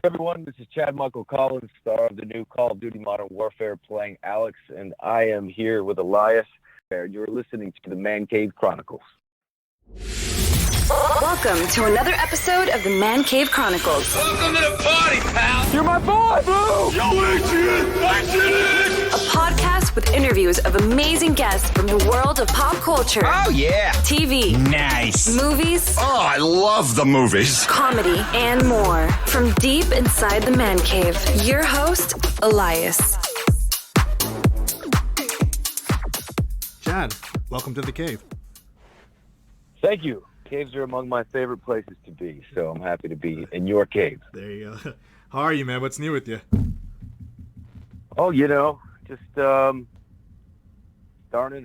everyone, this is Chad Michael Collins, star of the new Call of Duty Modern Warfare, playing Alex, and I am here with Elias. You're listening to the Man Cave Chronicles. Welcome to another episode of the Man Cave Chronicles. Welcome to the party, pal! You're my boy, Blue! Yo, Adrian! A podcast with interviews of amazing guests from the world of pop culture. Oh, yeah! TV. Nice! Movies. Oh, I love the movies! Comedy and more. From deep inside the Man Cave, your host, Elias. Chad, welcome to the cave. Thank you. Caves are among my favorite places to be, so I'm happy to be in your cave. There you go. How are you, man? What's new with you? Oh, just starting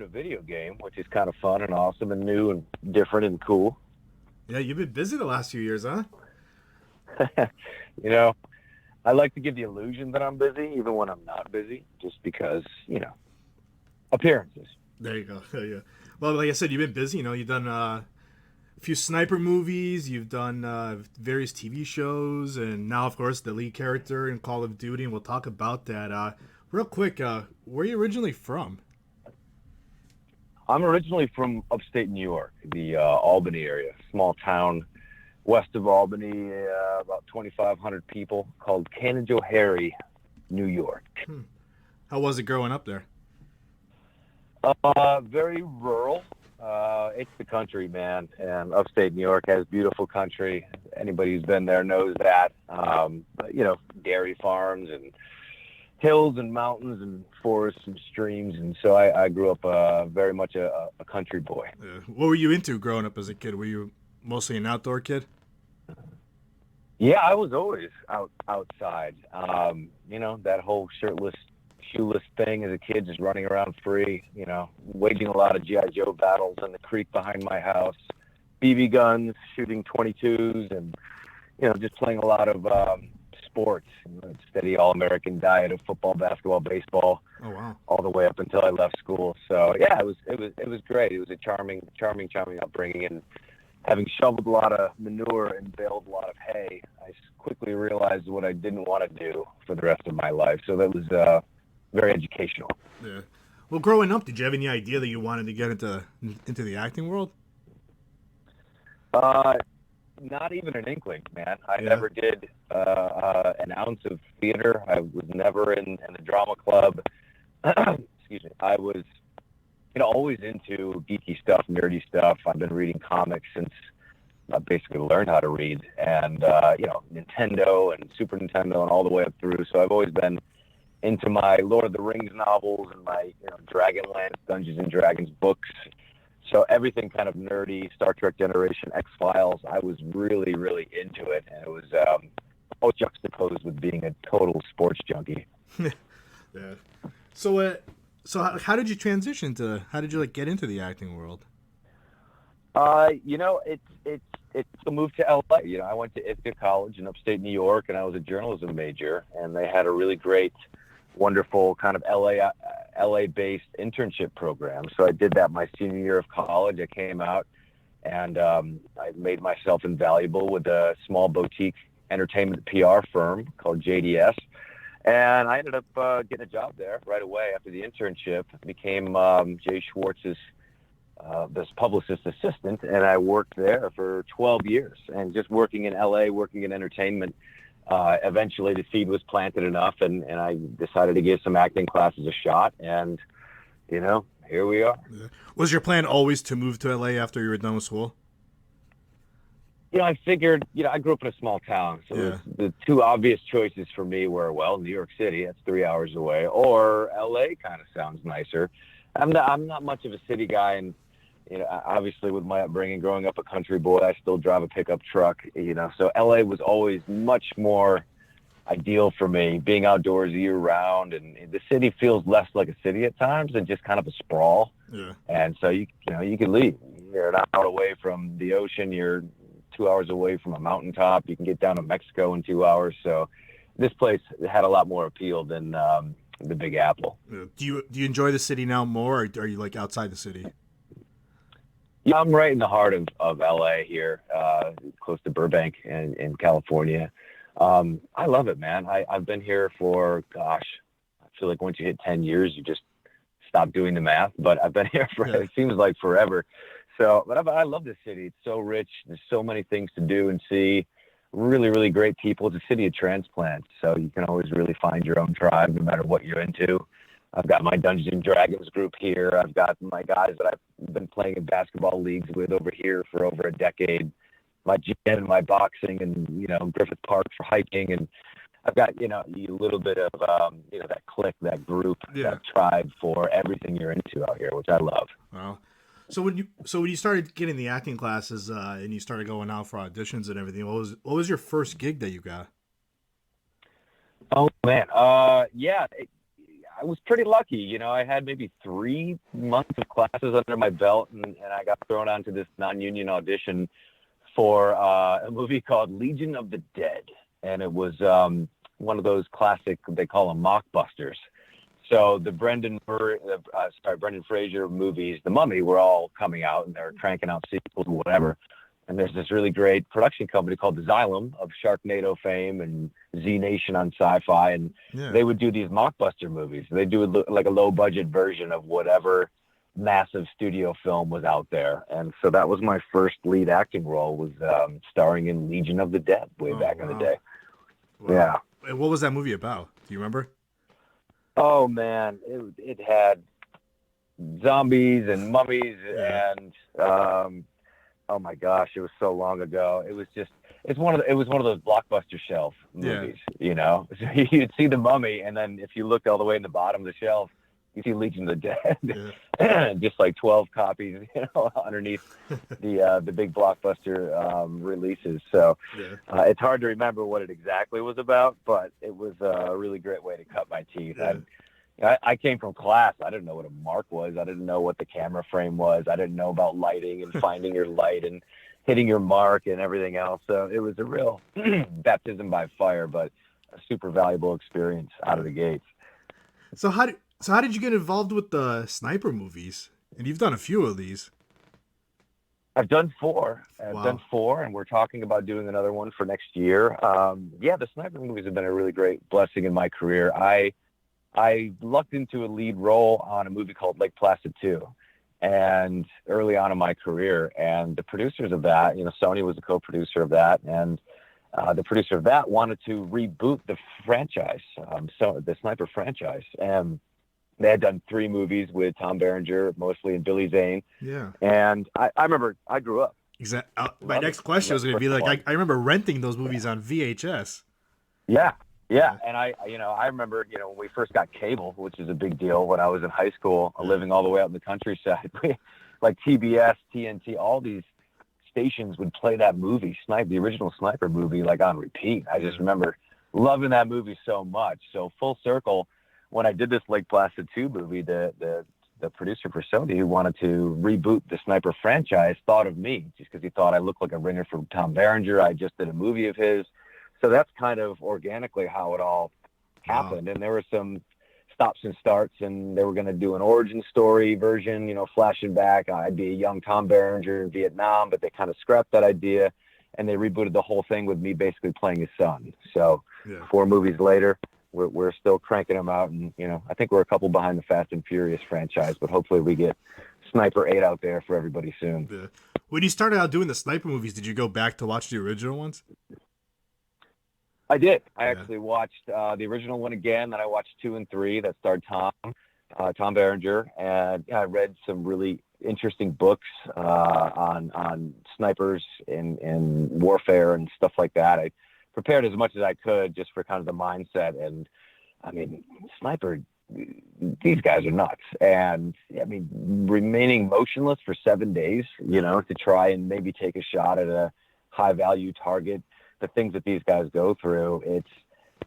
a video game, which is kind of fun and awesome and new and different and cool. Yeah, you've been busy the last few years, huh? I like to give the illusion that I'm busy, even when I'm not busy, just because, appearances. There you go. Yeah. Well, like I said, you've been busy. You've done a few sniper movies. You've done various TV shows, and now, of course, the lead character in Call of Duty. And we'll talk about that. Real quick, where are you originally from? I'm originally from upstate New York, the Albany area, small town west of Albany, about 2,500 people, called Canajoharie, New York. How was it growing up there? Very rural. It's the country, man, and upstate New York has beautiful country. Anybody who's been there knows that. Dairy farms and hills and mountains and forests and streams, and so I grew up very much a country boy. What were you into growing up as a kid? Were you mostly an outdoor kid? Yeah, I was always outside. That whole shirtless, shoeless thing as a kid, just running around free, waging a lot of G.I. Joe battles in the creek behind my house, BB guns, shooting 22s, and, just playing a lot of sports, steady all-American diet of football, basketball, baseball. Oh, wow. All the way up until I left school. So, yeah, it was great. It was a charming upbringing, and having shoveled a lot of manure and baled a lot of hay, I quickly realized what I didn't want to do for the rest of my life. So that was very educational. Yeah. Well, growing up, did you have any idea that you wanted to get into the acting world? Not even an inkling, man. I never did an ounce of theater. I was never in the drama club. Excuse me. I was, always into geeky stuff, nerdy stuff. I've been reading comics since I basically learned how to read, and Nintendo and Super Nintendo and all the way up through. So I've always been into my Lord of the Rings novels and my Dragonlance, Dungeons and Dragons books. So everything kind of nerdy, Star Trek Generation, X-Files, I was really, really into it. And it was all juxtaposed with being a total sports junkie. Yeah. So how did you transition how did you get into the acting world? It's a move to LA. I went to Ithaca College in upstate New York, and I was a journalism major, and they had a really great, wonderful kind of LA-based internship program. So I did that my senior year of college. I came out, and I made myself invaluable with a small boutique entertainment PR firm called JDS. And I ended up getting a job there right away after the internship. Became Jay Schwartz's this publicist assistant, and I worked there for 12 years. And just working in LA, working in entertainment, eventually the seed was planted enough, and I decided to give some acting classes a shot. And, here we are. Was your plan always to move to LA after you were done with school? I figured, I grew up in a small town, so the two obvious choices for me were, well, New York City, that's 3 hours away, or LA kind of sounds nicer. I'm not much of a city guy, and, obviously with my upbringing, growing up a country boy, I still drive a pickup truck, so LA was always much more ideal for me, being outdoors year round, and the city feels less like a city at times and just kind of a sprawl. Yeah. And so, you can leave. You're an hour away from the ocean, you're 2 hours away from a mountaintop. You can get down to Mexico in 2 hours. So this place had a lot more appeal than the Big Apple. Do you enjoy the city now more, or are you outside the city? Yeah, I'm right in the heart of LA here, close to Burbank in California. I love it, man. I've been here for, gosh, I feel like once you hit 10 years, you just stop doing the math, but I've been here for, it seems like forever. So, but I love this city. It's so rich. There's so many things to do and see. Really, really great people. It's a city of transplants. So you can always really find your own tribe no matter what you're into. I've got my Dungeons and Dragons group here. I've got my guys that I've been playing in basketball leagues with over here for over a decade. My gym and my boxing and, Griffith Park for hiking. And I've got, a little bit of, that clique, that group, that tribe for everything you're into out here, which I love. Wow. So when you started getting the acting classes and you started going out for auditions and everything, what was your first gig that you got? Oh man, I was pretty lucky. I had maybe 3 months of classes under my belt, and I got thrown onto this non-union audition for a movie called Legion of the Dead, and it was one of those classic, they call them mockbusters. So the Brendan Fraser movies, The Mummy, were all coming out, and they're cranking out sequels or whatever. And there's this really great production company called Xylem of Sharknado fame and Z Nation on Sci-Fi, and they would do these mockbuster movies. They do like a low-budget version of whatever massive studio film was out there. And so that was my first lead acting role, was starring in Legion of the Dead way back in the day. Wow. Yeah. And what was that movie about? Do you remember? Oh man, it had zombies and mummies and oh my gosh, it was so long ago. It was one of those blockbuster shelf movies, So you'd see The Mummy, and then if you looked all the way in the bottom of the shelf, you see Legion of the Dead, just like 12 copies, underneath the big blockbuster releases. So it's hard to remember what it exactly was about, but it was a really great way to cut my teeth. I came from class. I didn't know what a mark was. I didn't know what the camera frame was. I didn't know about lighting and finding your light and hitting your mark and everything else. So it was a real baptism by fire, but a super valuable experience out of the gates. So how did you get involved with the sniper movies? And you've done a few of these. I've done 4. I've done 4, and we're talking about doing another one for next year. The sniper movies have been a really great blessing in my career. I lucked into a lead role on a movie called Lake Placid 2, and early on in my career. And the producers of that, Sony was the co-producer of that, and the producer of that wanted to reboot the franchise, so the Sniper franchise. And they had done 3 movies with Tom Berenger, mostly, and Billy Zane. Yeah. And I remember I grew up. Exactly. My next question was going to be like, I remember renting those movies on VHS. Yeah. Yeah, and I remember, when we first got cable, which is a big deal when I was in high school, living all the way out in the countryside, like TBS, TNT, all these stations would play that movie, the original Sniper movie, like on repeat. I just remember loving that movie so much. So full circle, when I did this Lake Placid 2 movie, the producer for Sony, who wanted to reboot the Sniper franchise, thought of me just because he thought I looked like a ringer from Tom Berenger. I just did a movie of his. So that's kind of organically how it all happened. Wow. And there were some stops and starts, and they were going to do an origin story version, flashing back. I'd be a young Tom Berenger in Vietnam, but they kind of scrapped that idea, and they rebooted the whole thing with me basically playing his son. So 4 movies later, we're still cranking them out, and I think we're a couple behind the Fast and Furious franchise, but hopefully we get Sniper 8 out there for everybody soon. Yeah. When you started out doing the Sniper movies, did you go back to watch the original ones? I did. I actually watched the original one again. Then I watched 2 and 3 that starred Tom Berenger, and I read some really interesting books on snipers in warfare and stuff like that. I prepared as much as I could just for kind of the mindset. And I mean, sniper, these guys are nuts. And I mean, remaining motionless for 7 days, to try and maybe take a shot at a high value target. The things that these guys go through,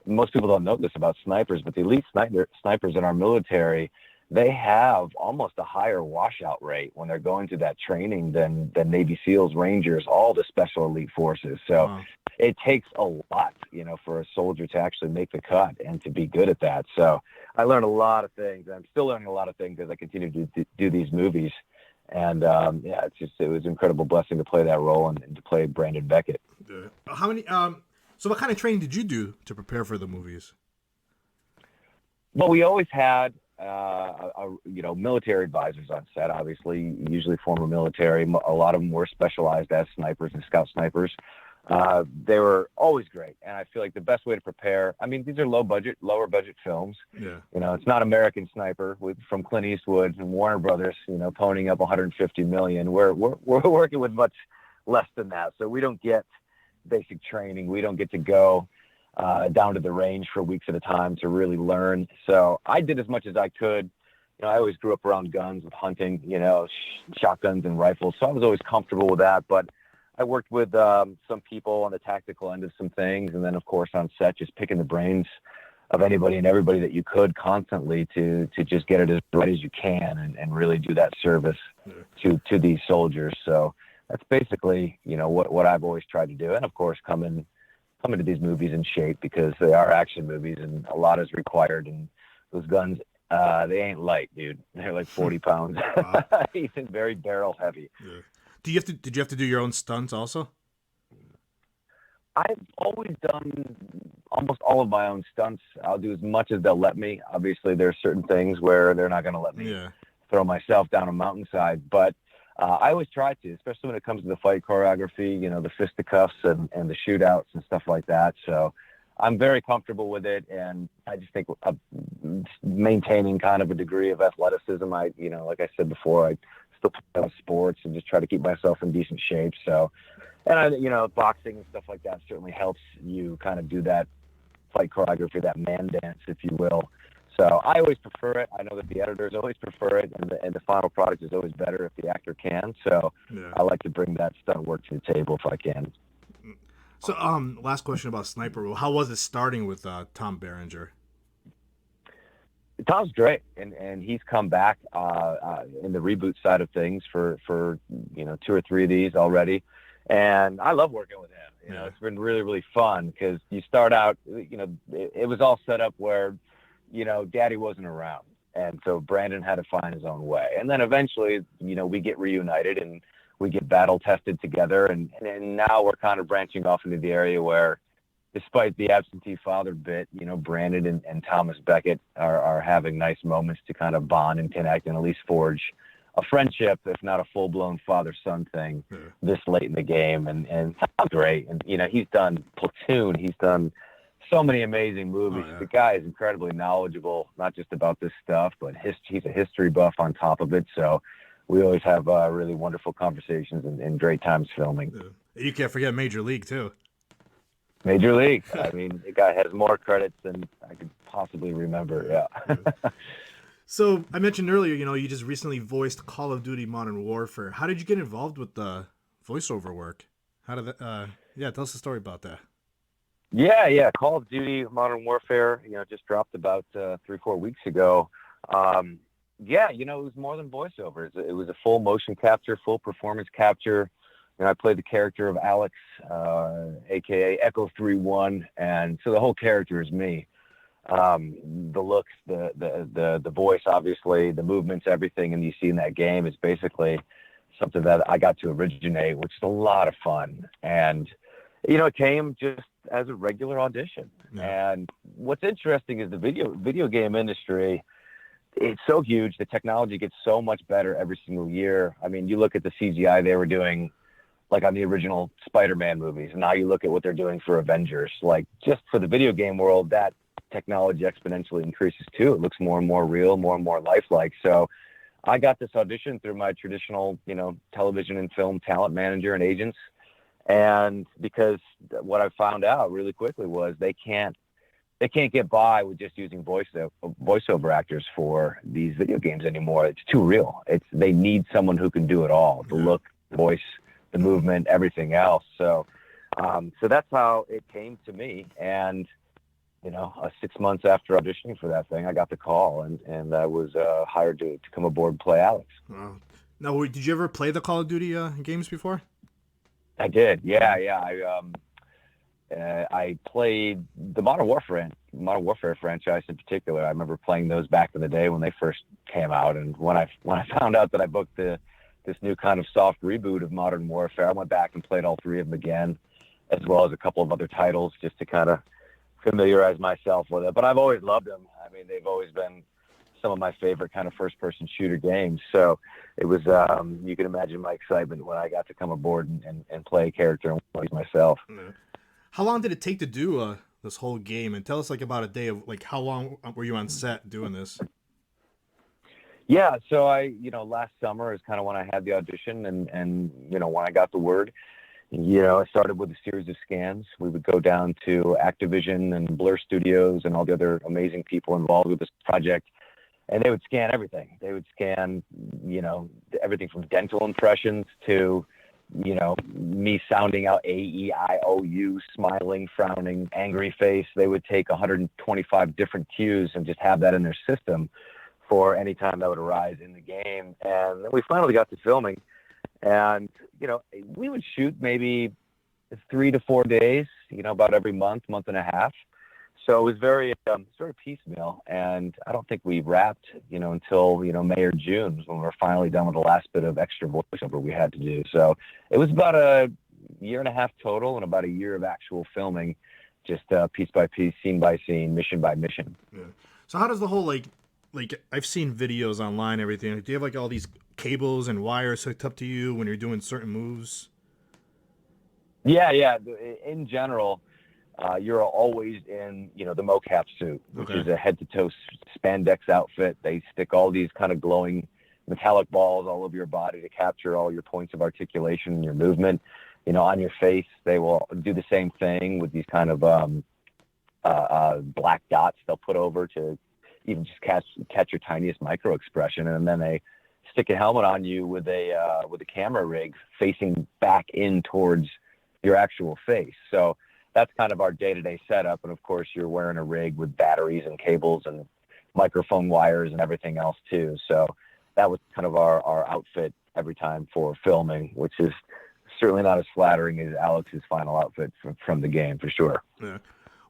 most people don't know this about snipers, but the elite snipers in our military, they have almost a higher washout rate when they're going through that training than Navy SEALs, Rangers, all the special elite forces. So it takes a lot, for a soldier to actually make the cut and to be good at that. So I learned a lot of things. I'm still learning a lot of things as I continue to do these movies. And it was an incredible blessing to play that role and to play Brandon Beckett. How many? So what kind of training did you do to prepare for the movies? Well, we always had, military advisors on set, obviously, usually former military. A lot of them were specialized as snipers and scout snipers. They were always great. And I feel like the best way to prepare, I mean, these are lower budget films. Yeah. It's not American Sniper from Clint Eastwood and Warner Brothers, ponying up 150 million. We're working with much less than that. So we don't get basic training. We don't get to go down to the range for weeks at a time to really learn. So I did as much as I could. I always grew up around guns with hunting, shotguns and rifles. So I was always comfortable with that. But I worked with some people on the tactical end of some things. And then, of course, on set, just picking the brains of anybody and everybody that you could constantly to just get it as right as you can and really do that service to these soldiers. So that's basically, what I've always tried to do. And, of course, coming to these movies in shape because they are action movies and a lot is required. And those guns, they ain't light, dude. They're like 40 pounds. Wow. Even very barrel heavy. Yeah. Did you have to do your own stunts also? I've always done almost all of my own stunts. I'll do as much as they'll let me. Obviously, there are certain things where they're not going to let me throw myself down a mountainside. But I always try to, especially when it comes to the fight choreography, the fisticuffs and the shootouts and stuff like that. So I'm very comfortable with it. And I just think maintaining kind of a degree of athleticism, like I said before, I still play sports and just try to keep myself in decent shape. So, and boxing and stuff like that certainly helps you kind of do that fight choreography, that man dance, if you will. So I always prefer it. I know that the editors always prefer it, and the final product is always better if the actor can. So I like to bring that stunt work to the table if I can. So, last question about Sniper. How was it starting with Tom Berenger? Tom's great, and he's come back in the reboot side of things for 2 or 3 of these already, and I love working with him. It's been really, really fun because you start out, it was all set up where, Daddy wasn't around, and so Brandon had to find his own way, and then eventually, we get reunited and we get battle tested together, and now we're kind of branching off into the area where, despite the absentee father bit, Brandon and Thomas Beckett are having nice moments to kind of bond and connect and at least forge a friendship, if not a full-blown father-son thing this late in the game. And Tom's great. And, he's done Platoon. He's done so many amazing movies. The guy is incredibly knowledgeable, not just about this stuff, but he's a history buff on top of it. So we always have really wonderful conversations and great times filming. You can't forget Major League, too. Major League. I mean, the guy has more credits than I could possibly remember. Yeah. So I mentioned earlier, you just recently voiced Call of Duty Modern Warfare. How did you get involved with the voiceover work? How did that? Tell us the story about that. Yeah. Call of Duty Modern Warfare, just dropped about 3-4 weeks ago. It was more than voiceovers. It was a full motion capture, full performance capture. I played the character of Alex, aka Echo 3-1, and so the whole character is me. The looks, the voice, obviously, the movements, everything, and you see in that game is basically something that I got to originate, which is a lot of fun. And it came just as a regular audition. Yeah. And what's interesting is the video game industry. It's so huge. The technology gets so much better every single year. I mean, you look at the CGI they were doing, like on the original Spider-Man movies. And now you look at what they're doing for Avengers. Like, just for the video game world, that technology exponentially increases too. It looks more and more real, more and more lifelike. So I got this audition through my traditional, television and film talent manager and agents. And because what I found out really quickly was they can't get by with just using voiceover actors for these video games anymore. It's too real. They need someone who can do it all. The look, the voice, the movement, everything else. So that's how it came to me. And, 6 months after auditioning for that thing, I got the call and I was hired to come aboard and play Alex. Wow. Now, did you ever play the Call of Duty games before? I did. Yeah. I played the Modern Warfare franchise in particular. I remember playing those back in the day when they first came out. And when I found out that I booked this new kind of soft reboot of Modern Warfare, I went back and played all 3 of them again. as well as a couple of other titles just to kind of familiarize myself with it. But I've always loved them. I mean, they've always been some of my favorite kind of first-person shooter games. So it was, you can imagine my excitement when I got to come aboard and play a character and play myself. How long did it take to do this whole game? And tell us like about a day of like how long were you on set doing this? Yeah, so last summer is kind of when I had the audition, and when I got the word, I started with a series of scans. We would go down to Activision and Blur Studios and all the other amazing people involved with this project, and they would scan everything. They would scan, everything from dental impressions to, me sounding out A-E-I-O-U, smiling, frowning, angry face. They would take 125 different cues and just have that in their system for any time that would arise in the game. And then we finally got to filming, and, we would shoot maybe 3 to 4 days, about every month and a half. So it was very piecemeal. And I don't think we wrapped, until, May or June when we were finally done with the last bit of extra voiceover we had to do. So it was about a year and a half total and about a year of actual filming, just piece by piece, scene by scene, mission by mission. Yeah. So how does the whole, like I've seen videos online, everything. Do you have like all these cables and wires hooked up to you when you're doing certain moves? Yeah. In general, you're always in, the mocap suit, which is a head-to-toe spandex outfit. They stick all these kind of glowing metallic balls all over your body to capture all your points of articulation and your movement. On your face, they will do the same thing with these kind of black dots they'll put over to even just catch your tiniest micro expression. And then they stick a helmet on you with a camera rig facing back in towards your actual face. So that's kind of our day-to-day setup. And of course you're wearing a rig with batteries and cables and microphone wires and everything else too. So that was kind of our outfit every time for filming, which is certainly not as flattering as Alex's final outfit from the game, for sure. Yeah.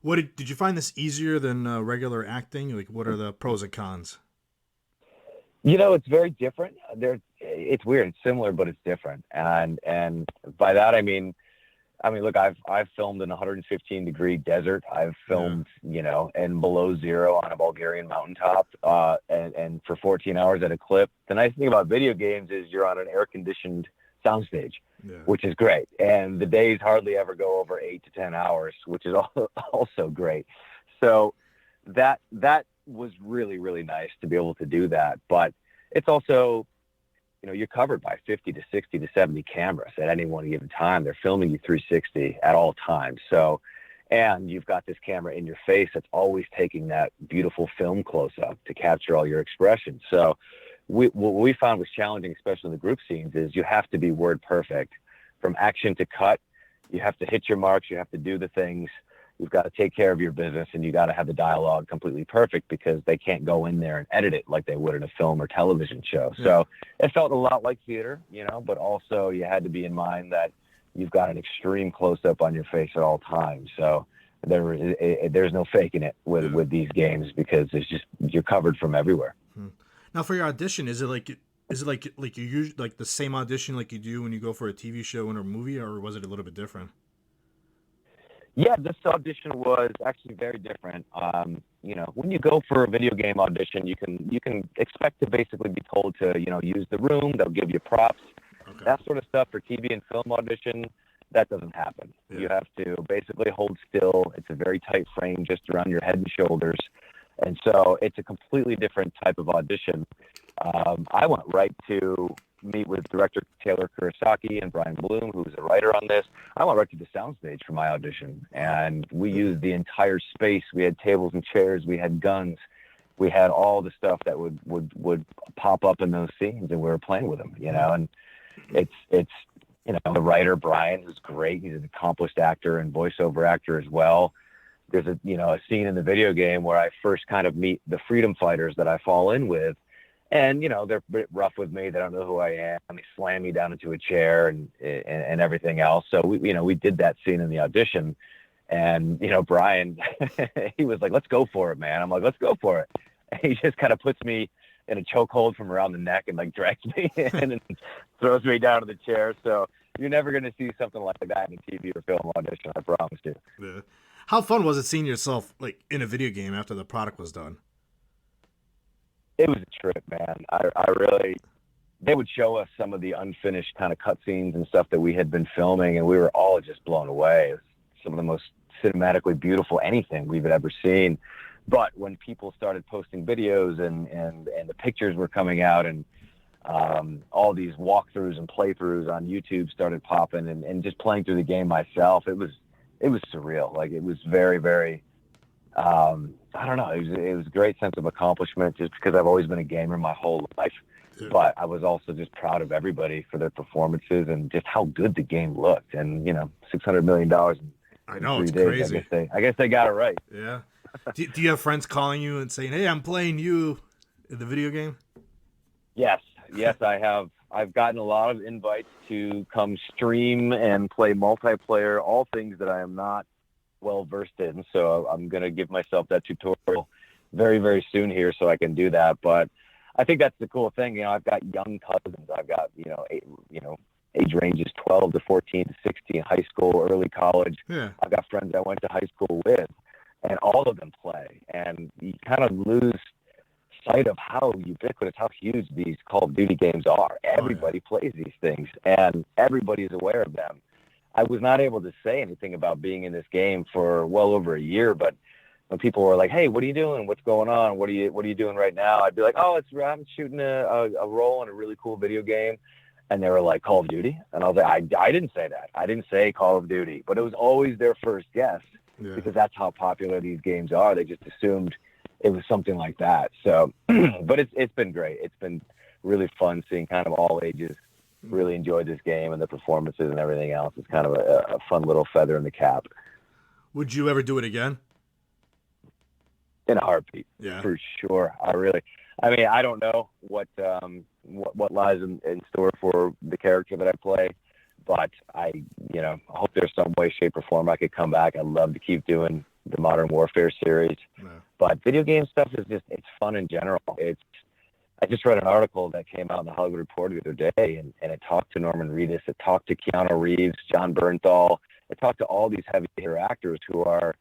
Did you find this easier than regular acting? Like, what are the pros and cons? It's very different. It's weird. It's similar, but it's different. And by that I mean, look, I've filmed in a 115-degree desert. I've filmed, in below zero on a Bulgarian mountaintop, and for 14 hours at a clip. The nice thing about video games is you're on an air-conditioned soundstage, which is great. And the days hardly ever go over 8 to 10 hours, which is also great. So that was really, really nice to be able to do that. But it's also, you're covered by 50 to 60 to 70 cameras at any one given time. They're filming you 360 at all times. So, and you've got this camera in your face that's always taking that beautiful film close up to capture all your expressions. So what we found was challenging, especially in the group scenes, is you have to be word perfect from action to cut. You have to hit your marks. You have to do the things. You've got to take care of your business, and you got to have the dialogue completely perfect because they can't go in there and edit it like they would in a film or television show. Yeah. So it felt a lot like theater, but also you had to be in mind that you've got an extreme close-up on your face at all times. So there's no faking it with these games because you're covered from everywhere. Now, for your audition, is it like you use like the same audition like you do when you go for a TV show or a movie, or was it a little bit different? Yeah, this audition was actually very different. When you go for a video game audition, you can expect to basically be told to, use the room. They'll give you props, that sort of stuff. For TV and film audition, that doesn't happen. Yeah. You have to basically hold still. It's a very tight frame just around your head and shoulders. And so it's a completely different type of audition. I went right to meet with director Taylor Kurosaki and Brian Bloom, who's a writer on this. I went right to the soundstage for my audition, and we used the entire space. We had tables and chairs. We had guns. We had all the stuff that would pop up in those scenes, and we were playing with them, and it's the writer, Brian, who's great. He's an accomplished actor and voiceover actor as well. There's a scene in the video game where I first kind of meet the freedom fighters that I fall in with. And, they're a bit rough with me. They don't know who I am. They slam me down into a chair and everything else. So, we did that scene in the audition. And, Brian, he was like, let's go for it, man. I'm like, let's go for it. And he just kind of puts me in a chokehold from around the neck and, like, drags me in and throws me down to the chair. So you're never going to see something like that in a TV or film audition. I promise you. Yeah. How fun was it seeing yourself like in a video game after the product was done? It was a trip, man. I really, they would show us some of the unfinished kind of cutscenes and stuff that we had been filming, and we were all just blown away. It was some of the most cinematically beautiful anything we've ever seen. But when people started posting videos and the pictures were coming out, and all these walkthroughs and playthroughs on YouTube started popping, and just playing through the game myself, it was surreal. Like, it was very, very, I don't know. It was a great sense of accomplishment just because I've always been a gamer my whole life. Yeah. But I was also just proud of everybody for their performances and just how good the game looked. And, $600 million in 3 days. Crazy. I guess they got it right. Yeah. do you have friends calling you and saying, hey, I'm playing you in the video game? Yes, I have. I've gotten a lot of invites to come stream and play multiplayer, all things that I am not well versed in. So I'm going to give myself that tutorial very, very soon here so I can do that. But I think that's the cool thing. I've got young cousins. I've got, age ranges 12 to 14 to 16, high school, early college. Yeah. I've got friends I went to high school with, and all of them play. And you kind of lose sight of how ubiquitous, how huge these Call of Duty games are. Everybody plays these things, and everybody's aware of them. I was not able to say anything about being in this game for well over a year, but when people were like, hey, what are you doing? What's going on? What are you doing right now? I'd be like, oh, I'm shooting a role in a really cool video game. And they were like, Call of Duty? And I was like, I didn't say that. I didn't say Call of Duty, but it was always their first guess because that's how popular these games are. They just assumed it was something like that. So, but it's been great. It's been really fun seeing kind of all ages really enjoyed this game, and the performances and everything else. It's kind of a fun little feather in the cap. Would you ever do it again? In a heartbeat, for sure. I don't know what lies in store for the character that I play, but I hope there's some way, shape, or form I could come back. I'd love to keep doing the Modern Warfare series, but video game stuff is it's fun in general. I just read an article that came out in the Hollywood Reporter the other day, and it talked to Norman Reedus, it talked to Keanu Reeves, John Bernthal, it talked to all these heavy hitter actors who are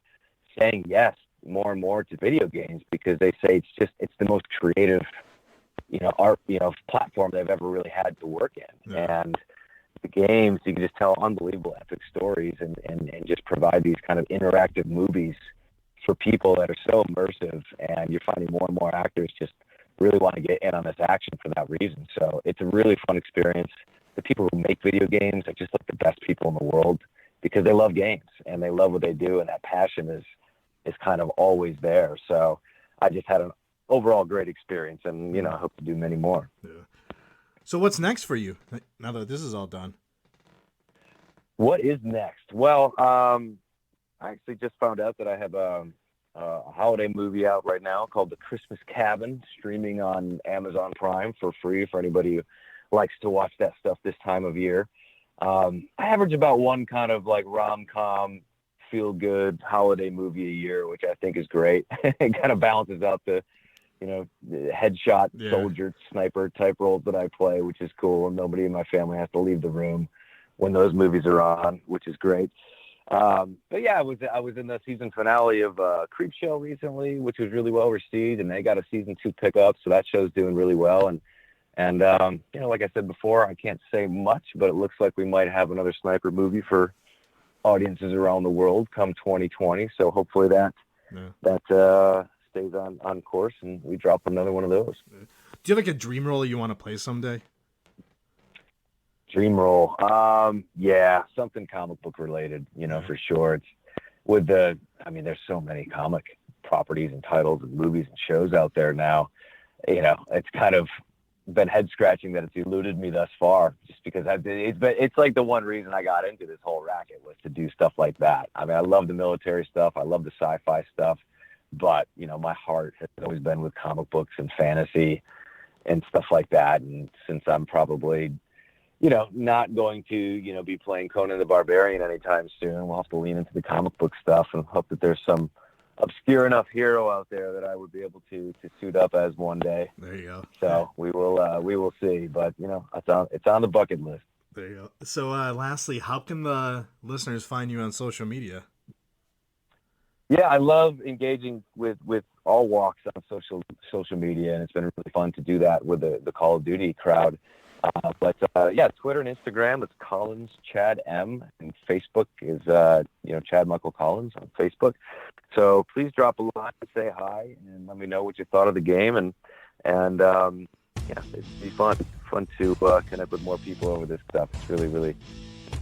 saying yes more and more to video games because they say it's the most creative, art, platform they've ever really had to work in. Yeah. And the games, you can just tell unbelievable epic stories and just provide these kind of interactive movies for people that are so immersive, and you're finding more and more actors just really want to get in on this action for that reason. So it's a really fun experience. The people who make video games are just like the best people in the world because they love games and they love what they do, and that passion is kind of always there. So I just had an overall great experience, and I hope to do many more. Yeah. So what's next for you now that this is all done? What is next? Well, I actually just found out that I have a holiday movie out right now called The Christmas Cabin, streaming on Amazon Prime for free for anybody who likes to watch that stuff this time of year. I average about one kind of like rom-com, feel-good holiday movie a year, which I think is great. It kind of balances out the headshot soldier sniper type roles that I play, which is cool. And nobody in my family has to leave the room when those movies are on, which is great. But yeah, I was in the season finale of Creepshow recently, which was really well received, and they got a season 2 pickup, so that show's doing really well. And like I said before, I can't say much, but it looks like we might have another sniper movie for audiences around the world come 2020. So hopefully that stays on course, and we drop another one of those. Do you have like a dream role you want to play someday? Dream role. Something comic book related, for sure. It's there's so many comic properties and titles and movies and shows out there now. It's kind of been head scratching that it's eluded me thus far, just because it's like the one reason I got into this whole racket was to do stuff like that. I mean, I love the military stuff. I love the sci-fi stuff, but my heart has always been with comic books and fantasy and stuff like that. And since I'm probably not going to, be playing Conan the Barbarian anytime soon, we'll have to lean into the comic book stuff and hope that there's some obscure enough hero out there that I would be able to suit up as one day. There you go. So we will see, but it's on the bucket list. There you go. So, lastly, how can the listeners find you on social media? Yeah, I love engaging with all walks on social media, and it's been really fun to do that with the Call of Duty crowd. But Twitter and Instagram, it's Collins Chad M, and Facebook is Chad Michael Collins on Facebook. So please drop a line, say hi, and let me know what you thought of the game, and it'd be fun to connect with more people over this stuff. It's really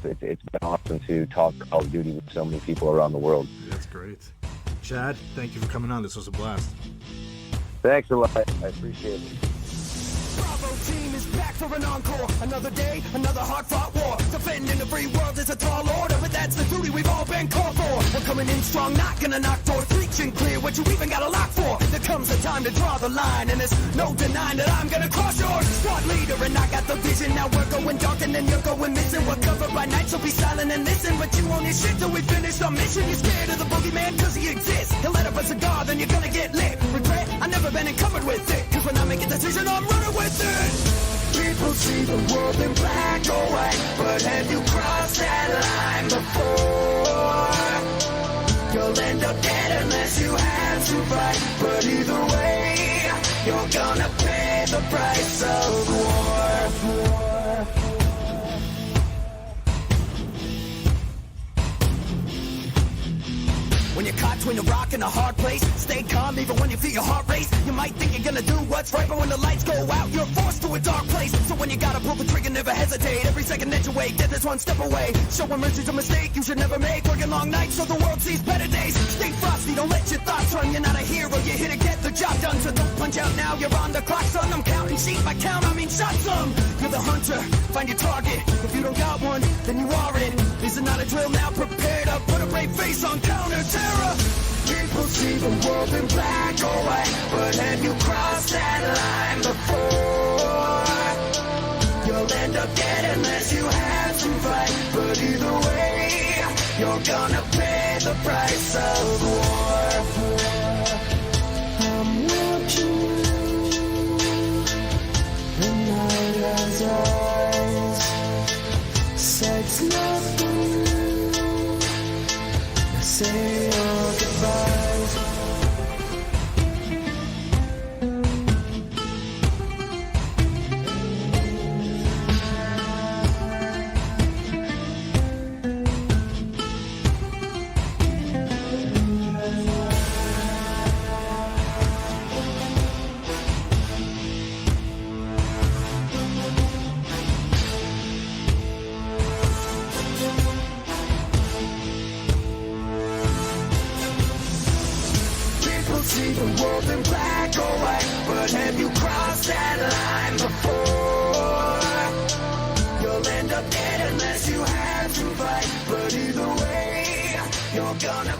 it's been awesome to talk Call of Duty with so many people around the world. That's great. Chad, thank you for coming on. This was a blast. Thanks a lot. I appreciate it. Bravo team is back for an encore. Another day, another hard-fought war. Defending the free world is a tall order, but that's the duty we've all been called for. We're coming in strong, not gonna knock doors. Preaching clear what you even got a lock for. There comes a time to draw the line, and there's no denying that I'm gonna cross yours. Squad leader, and I got the vision. Now we're going dark, and then you're going missing. We're covered by night, so be silent and listen. But you own your shit till we finish our mission. You're scared of the boogeyman, cause he exists. He'll light up a cigar, then you're gonna get lit. Regret, I never been encumbered with it. Cause when I make a decision, I'm running with it. People see the world in black or white, but have you crossed that line before? You'll end up dead unless you have to fight. But either way, you're gonna pay the price of war. When you're caught between a rock and a hard place, stay calm even when you feel your heart race. You might think you're gonna do what's right, but when the lights go out, you're forced to a dark place. So when you gotta pull the trigger, never hesitate. Every second that you wait, death is one step away. Showing mercy's a mistake you should never make. Working long nights so the world sees better days. Stay frosty, don't let your thoughts run. You're not a hero, you're here to get the job done. So don't punch out now, you're on the clock, son. I'm counting sheep by count, I mean shot some. You're the hunter, find your target. If you don't got one, then you are it. This is not a drill now, prepare to put a brave face on counter-terror. People see the world in black or white, but have you crossed that line before? You'll end up dead unless you have to fight. But either way, you're gonna pay the price of war. I'm watching you, the night has eyes. Sex nothing. Say your goodbyes. See the world in black or white, but have you crossed that line before? You'll end up dead unless you have to fight. But either way, you're gonna